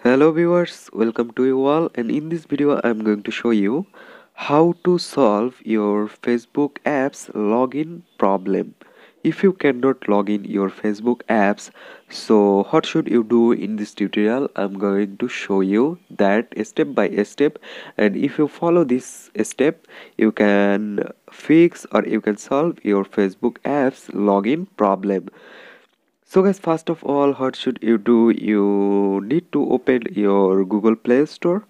Hello viewers, welcome to you all, and in this video I'm going to show you how to solve your Facebook apps login problem. If you cannot log in your Facebook apps, so what should you do? In this tutorial I'm going to show you that step by step, and if you follow this step you can fix or you can solve your Facebook apps login problem. So guys, first of all, what should you do? You need to open your Google Play Store,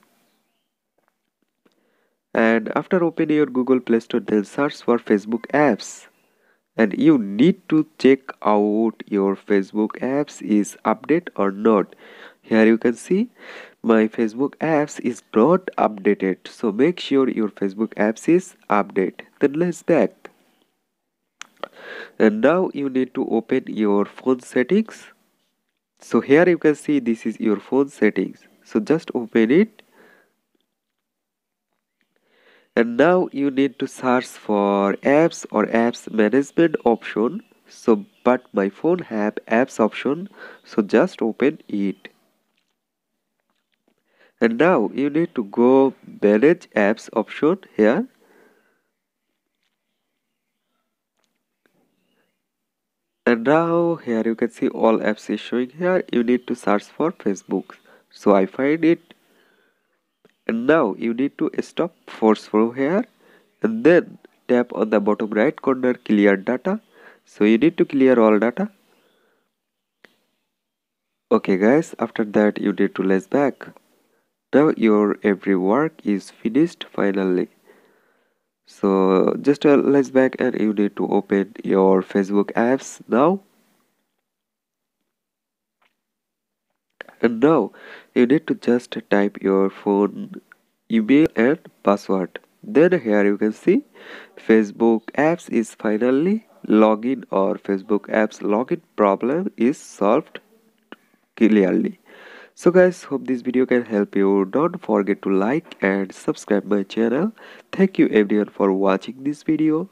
and after opening your Google Play Store, then search for Facebook apps, and you need to check out your Facebook apps is update or not. Here you can see my Facebook apps is not updated, so make sure your Facebook apps is update. Then let's back, and now you need to open your phone settings. So here you can see this is your phone settings, so just open it, and now you need to search for apps or apps management option. So but my phone have apps option, so just open it, and now you need to go manage apps option here, and now here you can see all apps is showing here. You need to search for Facebook, so I find it, and now you need to stop force flow here, and then tap on the bottom right corner clear data. So you need to clear all data. Okay guys, after that you need to let's back. Now your every work is finished finally. So just let's back, and you need to open your Facebook apps now, and now you need to just type your phone email and password. Then here you can see Facebook apps is finally login, or Facebook apps login problem is solved clearly. So guys, hope this video can help you. Don't forget to like and subscribe my channel. Thank you everyone for watching this video.